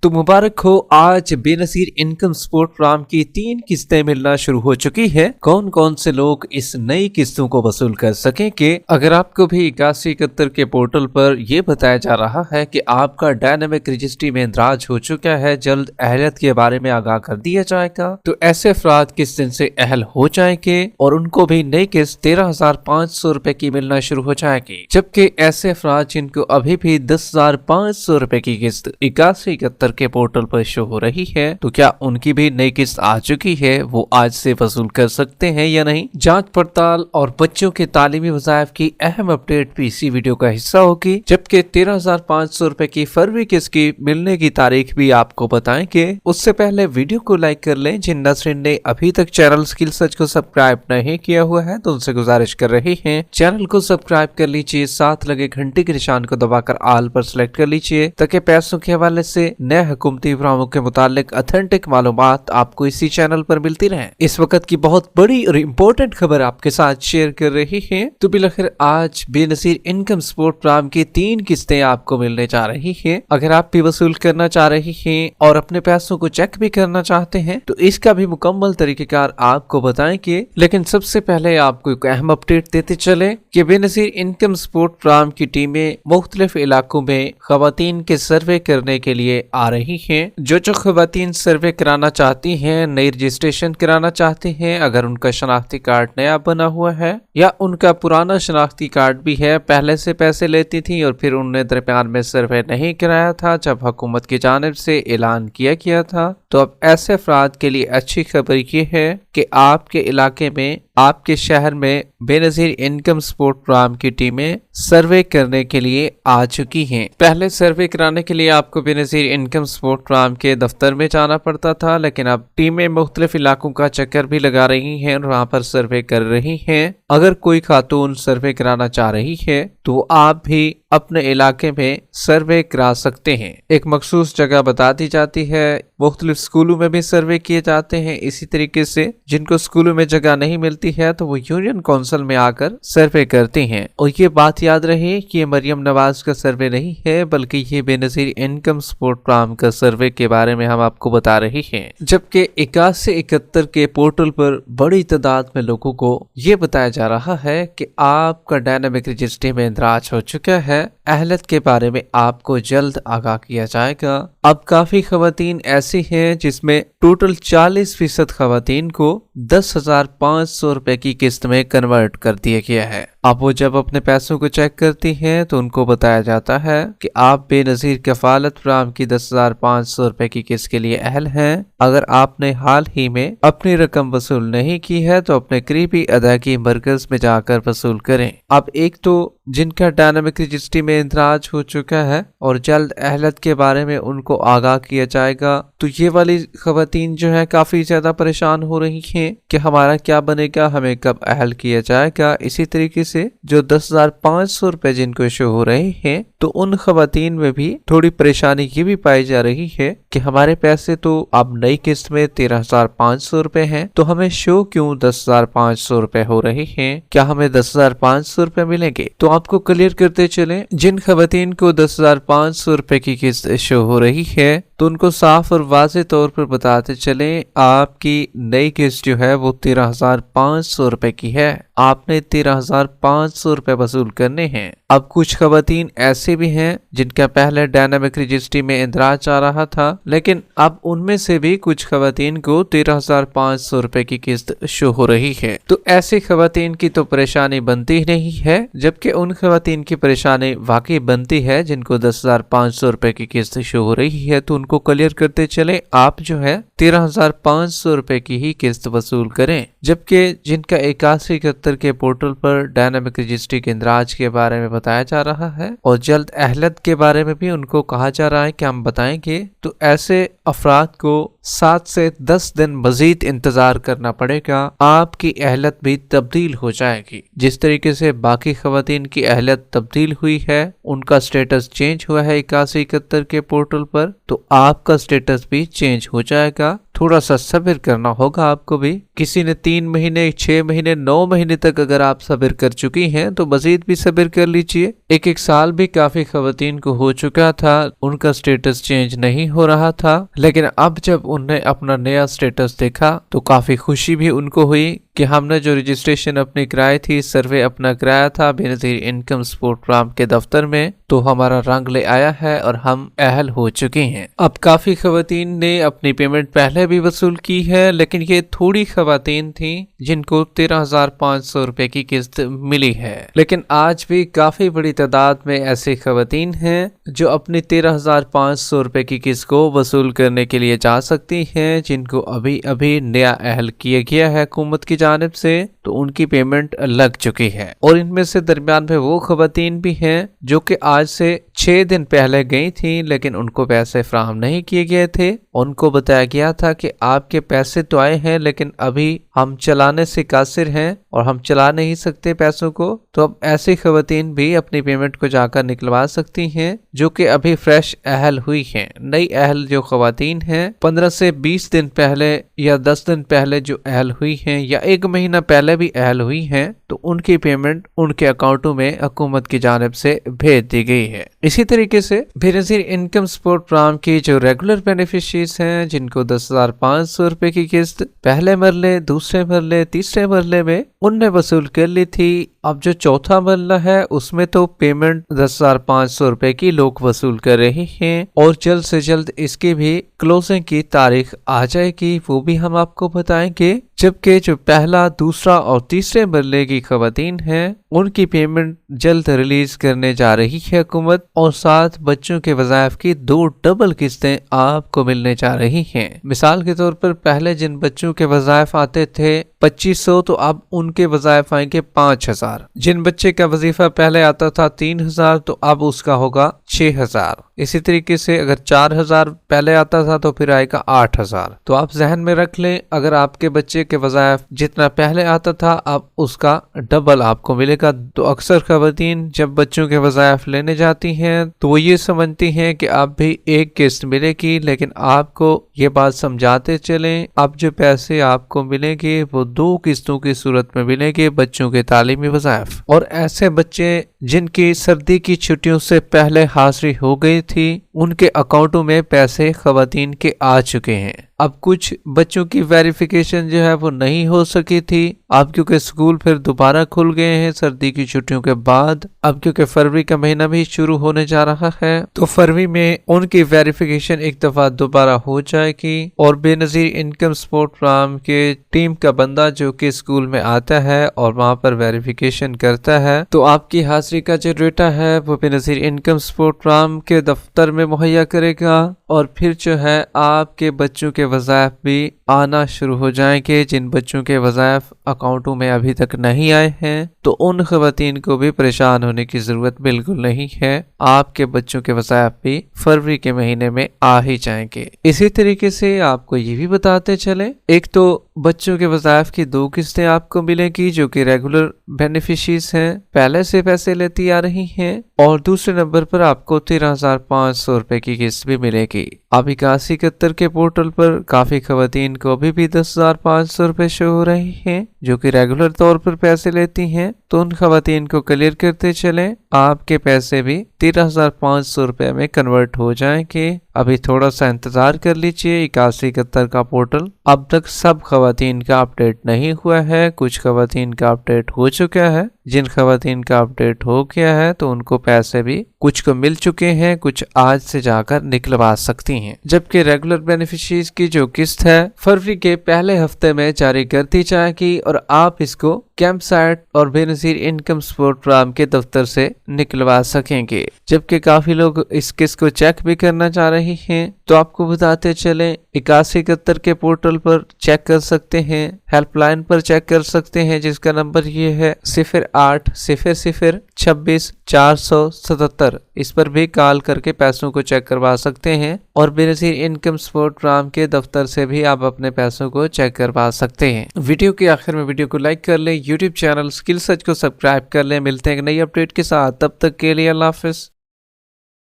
तो मुबारक हो, आज बेनजीर इनकम सपोर्ट प्रोग्राम की 3 किस्तें मिलना शुरू हो चुकी है। कौन कौन से लोग इस नई किस्तों को वसूल कर सकेंगे? अगर आपको भी 8171 के पोर्टल पर यह बताया जा रहा है कि आपका डायनामिक रजिस्ट्री में इंदराज हो चुका है, जल्द अहलियत के बारे में आगाह कर दिया जाएगा, तो ऐसे अफराद किस दिन से अहल हो जाएंगे और उनको भी नई किस्त 13,500 रुपए की मिलना शुरू हो जाएगी। जबकि ऐसे अफराद जिनको अभी भी 10,500 रुपए की किस्त 8171 के पोर्टल पर शो हो रही है, तो क्या उनकी भी नई किस्त आ चुकी है, वो आज से वसूल कर सकते हैं या नहीं? जांच पड़ताल और बच्चों के तालीमी वज़ाइफ की अहम अपडेट भी इसी वीडियो का हिस्सा होगी। जबकि 13,500 रुपए की फरवरी किस्त की मिलने की तारीख भी आपको बताएंगे। उससे पहले वीडियो को लाइक कर लें। जिन नाज़रीन ने अभी तक चैनल स्किल सर्च को सब्सक्राइब नहीं किया हुआ है तो उनसे गुजारिश कर रही है, चैनल को सब्सक्राइब कर लीजिए, साथ लगे घंटे के निशान को दबाकर ऑल पर सिलेक्ट कर लीजिए, ताकि पैसों के हवाले से नए हुकूमती प्रोग्रामों के मुतालिक ऑथेंटिक मालूमात आपको इसी चैनल पर मिलती रहे। इस वक्त की बहुत बड़ी और इम्पोर्टेंट खबर आपके साथ शेयर कर रही है। तो बिलाखिर आज बेनजीर इनकम सपोर्ट प्रोग्राम की 3 किस्तें आपको मिलने जा रही है। अगर आप भी वसूल करना चाह रही हैं और अपने पैसों को चेक भी करना चाहते हैं तो इसका भी मुकम्मल तरीकेकार आपको बताएंगे। लेकिन सबसे पहले आपको एक अहम अपडेट देते चले कि बेनजीर इनकम सपोर्ट प्रोग्राम की टीमें मुख्तलिफ इलाकों में खवातीन के सर्वे करने के लिए आ रही हैं। जो खवातीन सर्वे कराना चाहती हैं, नई रजिस्ट्रेशन कराना चाहते हैं, अगर उनका शनाख्ती कार्ड नया बना हुआ है या उनका पुराना शनाख्ती कार्ड भी है, पहले से पैसे लेती थी और फिर उन्होंने दरमियान में सर्वे नहीं कराया था जब हुकूमत की जानिब से ऐलान किया गया था, तो अब ऐसे अफराद के लिए अच्छी खबर ये है कि आपके इलाके में, आपके शहर में बेनजीर इनकम सपोर्ट प्रोग्राम की टीमें सर्वे करने के लिए आ चुकी हैं। पहले सर्वे कराने के लिए आपको बेनजीर इनकम सपोर्ट प्रोग्राम के दफ्तर में जाना पड़ता था, लेकिन अब टीमें मुख्तलिफ इलाकों का चक्कर भी लगा रही हैं और वहाँ पर सर्वे कर रही हैं। अगर कोई खातून सर्वे कराना चाह रही है तो आप भी अपने इलाके में सर्वे करा सकते हैं। एक मखसूस जगह बता दी जाती है, मुख्तलिफ स्कूलों में भी सर्वे किए जाते हैं। इसी तरीके से जिनको स्कूलों में जगह नहीं मिलती है तो वो यूनियन काउंसिल में आकर सर्वे करते हैं। और ये बात याद रहे कि ये मरियम नवाज का सर्वे नहीं है, बल्कि ये बेनजीर इनकम सपोर्ट प्रोग्राम का सर्वे के बारे में हम आपको बता रहे हैं। जबकि 8171 के पोर्टल पर बड़ी तादाद में लोगों को ये बताया जा रहा है कि आपका डायनामिक रजिस्ट्री में इंदराज हो चुका है। अहलियत के बारे में आपको जल्द आगाह किया जाएगा। अब काफी खवातीन ऐसी हैं जिसमें टोटल 40% खवातीन को 10,500 रुपए की किस्त में कन्वर्ट कर दिया गया है। अब वो जब अपने पैसों को चेक करती हैं तो उनको बताया जाता है कि आप बेनजीर कफालत प्रोग्राम की 10,500 रुपए की किस्त के लिए अहल हैं। अगर आपने हाल ही में अपनी रकम वसूल नहीं की है तो अपने करीबी अदायगी मरकज में जाकर वसूल करें। अब एक तो जिनका डायनामिक रजिस्ट्री में इंदराज हो चुका है और जल्द अहलियत के बारे में उनको आगाह किया जाएगा, तो ये वाली खवातीन जो है काफी ज्यादा परेशान हो रही हैं कि हमारा क्या बनेगा, हमें कब अहल किया जाएगा। इसी तरीके से जो 10,500 रुपए जिनको शो हो रहे हैं, तो उन खवातीन में भी थोड़ी परेशानी ये भी पाई जा रही है कि हमारे पैसे तो अब नई किस्त में 13,500 रुपए हैं, तो हमें शो क्यों 10,500 रुपए हो रहे हैं, क्या हमें 10,500 रुपए मिलेंगे? तो आपको क्लियर करते चले, जिन खवातीन को 10,500 रुपए की किस्त शो हो रही है तो उनको साफ और वाज़ेह तौर पर बताते चले, आपकी नई किस्त जो है वो 13,500 रुपए की है। आपने 13,500 रुपए वसूल करने हैं। अब कुछ खवातीन ऐसे भी हैं जिनका पहले डायनामिक रजिस्ट्री में इंदराज आ रहा था, लेकिन अब उनमें से भी कुछ खवातीन को 13,500 रुपए की किस्त शो हो रही है। तो ऐसी खवातीन की तो परेशानी बनती ही नहीं है, जबकि उन खवातीन की परेशानी वाकई बनती है जिनको 10,500 रुपए की किस्त शो हो रही है। तो उनको क्लियर करते चले, आप जो है 13,500 रुपए की ही किस्त वसूल करें। जबकि जिनका 8171 के पोर्टल पर डायनामिक रजिस्ट्री के इंदराज के बारे में बताया जा रहा है और जल्द अहलियत के बारे में भी उनको कहा जा रहा है कि हम बताएंगे, तो ऐसे अफराद को 7 से 10 दिन मजीद इंतजार करना पड़ेगा। आपकी अहलियत भी तब्दील हो जाएगी। जिस तरीके से बाकी खवातीन की अहलियत तब्दील हुई है, उनका स्टेटस चेंज हुआ है 8171 के पोर्टल पर, तो आपका स्टेटस भी चेंज हो जाएगा। थोड़ा सा सब्र करना होगा आपको भी। किसी ने 3 महीने, 6 महीने, 9 महीने तक अगर आप सब्र कर चुकी हैं तो मजीद भी सब्र कर लीजिए। एक साल भी काफी खवातीन को हो चुका था, उनका स्टेटस चेंज नहीं हो रहा था, लेकिन अब जब उन्हें अपना नया स्टेटस देखा तो काफी खुशी भी उनको हुई कि हमने जो रजिस्ट्रेशन अपनी कराई थी, सर्वे अपना कराया था बेनज़ीर इनकम सपोर्ट प्रोग्राम के दफ्तर में, तो हमारा रंग ले आया है और हम अहल हो चुके हैं। अब काफी खवातीन ने अपनी पेमेंट पहले भी वसूल की है, लेकिन ये थोड़ी खवातीन थी जिनको 13,500 रुपए की किस्त मिली है। लेकिन आज भी काफी बड़ी तादाद में ऐसी खवातीन हैं जो अपनी 13,500 रुपए की किस्त को वसूल करने के लिए जा सकती हैं, जिनको अभी अभी नया अहल किया गया है हुकूमत की जानिब से, तो उनकी पेमेंट लग चुकी है। और इनमें से दरमियान में वो खवातीन भी हैं जो कि आज से 6 दिन पहले गई थी, लेकिन उनको पैसे फराहम नहीं किए गए थे। उनको बताया गया था कि आपके पैसे तो आए हैं, लेकिन अभी हम चलाने से कासिर हैं और हम चला नहीं सकते पैसों को। तो अब ऐसी खवातीन भी अपनी पेमेंट को जाकर निकलवा सकती हैं जो कि अभी फ्रेश अहल हुई हैं। नई अहल जो खवातीन हैं 15 से 20 दिन पहले या 10 दिन पहले जो अहल हुई हैं या 1 महीना पहले भी अहल हुई हैं, तो उनकी पेमेंट उनके अकाउंटों में हुकूमत की जानिब से भेज दी गई है। इसी तरीके से बेनज़ीर इनकम सपोर्ट प्रोग्राम की जो रेगुलर बेनिफिशरीज हैं, जिनको 10,500 रुपए की किस्त पहले मरले, दूसरे मरले, तीसरे मरले में उनने वसूल कर ली थी। अब जो चौथा मरला है उसमें तो पेमेंट 10,500 रुपए की लोग वसूल कर रहे हैं और जल्द से जल्द इसकी भी क्लोजिंग की तारीख आ जाएगी, वो भी हम आपको बताएंगे। जबकि जो पहला, दूसरा और तीसरे मरले की खवातीन हैं उनकी पेमेंट जल्द रिलीज करने जा रही है हुकूमत, और साथ बच्चों के वज़ाइफ की 2 डबल किस्तें आपको मिलने जा रही हैं। मिसाल के तौर पर पहले जिन बच्चों के वज़ाइफ आते थे 2500, तो अब उनके वज़ाइफ आएंगे 5,000। जिन बच्चे का वजीफा पहले आता था 3,000, तो अब उसका होगा 6,000। इसी तरीके से अगर 4,000 पहले आता था तो फिर आएगा 8,000। तो आप जहन में रख लें, अगर आपके बच्चे के वज़ाइफ जितना पहले आता था अब उसका डबल आपको मिलेगा। तो अक्सर खवातीन जब बच्चों के वज़ाइफ लेने जाती हैं तो वो ये समझती हैं कि अब भी एक किस्त मिलेगी, लेकिन आपको ये बात समझाते चलें, अब जो पैसे आपको मिलेंगे वो 2 किस्तों की सूरत में मिलेंगे बच्चों के तालीमी वज़ाइफ। और ऐसे बच्चे जिनकी सर्दी की छुट्टियों से पहले हाजिरी हो गई थी उनके अकाउंटों में पैसे खवातीन के आ चुके हैं। अब कुछ बच्चों की वेरिफिकेशन जो है वो नहीं हो सकी थी, अब क्योंकि स्कूल फिर दोबारा खुल गए हैं सर्दी की छुट्टियों के बाद, अब क्योंकि फरवरी का महीना भी शुरू होने जा रहा है, तो फरवरी में उनकी वेरिफिकेशन एक दफा दोबारा हो जाएगी। और बेनज़ीर इनकम सपोर्ट प्रोग्राम के टीम का बंदा जो कि स्कूल में आता है और वहाँ पर वेरिफिकेशन करता है, तो आपकी हाजिरी का जो डेटा है वो बेनज़ीर इनकम सपोर्ट प्रोग्राम के दफ्तर में मुहैया करेगा, और फिर जो है आपके बच्चों के वज़ाइफ भी आना शुरू हो जाएंगे। जिन बच्चों के वज़ाइफ अकाउंटों में अभी तक नहीं आए हैं तो उन खवातीन को भी परेशान होने की जरूरत बिल्कुल नहीं है, आपके बच्चों के वज़ाइफ भी फरवरी के महीने में आ ही जाएंगे। इसी तरीके से आपको ये भी बताते चले, एक तो बच्चों के वज़ाइफ की 2 किस्तें आपको मिलेगी जो कि रेगुलर बेनिफिशरीज हैं, पहले से पैसे लेती आ रही हैं, और दूसरे नंबर पर आपको 13,500 रुपए की किस्त भी मिलेगी। अब 8171 के पोर्टल पर काफी खवातीन को अभी भी 10,500 रुपए शो हो रहे हैं जो कि रेगुलर तौर पर पैसे लेती हैं, तो उन खवातीन को क्लियर करते चलें, आपके पैसे भी 13,500 रुपए में कन्वर्ट हो जाएंगे। अभी थोड़ा सा इंतजार कर लीजिए। 8171 का पोर्टल अब तक सब खवातीन का अपडेट नहीं हुआ है, कुछ खवातीन का अपडेट हो चुका है। जिन खवातीन का अपडेट हो गया है तो उनको पैसे भी कुछ को मिल चुके हैं, कुछ आज से जाकर निकलवा सकती हैं। जबकि रेगुलर बेनिफिशरीज की जो किस्त है फरवरी के पहले हफ्ते में जारी कर दी जाएगी और आप इसको कैंप साइट और बेनज़ीर इनकम सपोर्ट प्रोग्राम के दफ्तर से निकलवा सकेंगे। जबकि काफी लोग इस किस्त को चेक भी करना चाह रहे हैं, तो आपको बताते चले 8171 के पोर्टल पर चेक कर सकते हैं, हेल्पलाइन पर चेक कर सकते हैं जिसका नंबर ये है 0800264477। इस पर भी कॉल करके पैसों को चेक करवा सकते हैं, और बेनज़ीर इनकम सपोर्ट प्रोग्राम के दफ्तर से भी आप अपने पैसों को चेक करवा सकते हैं। वीडियो के आखिर में वीडियो को लाइक कर लें, यूट्यूब चैनल स्किल सर्च को सब्सक्राइब कर लें। मिलते हैं एक नई अपडेट के साथ, तब तक के लिए अल्लाह हाफिज।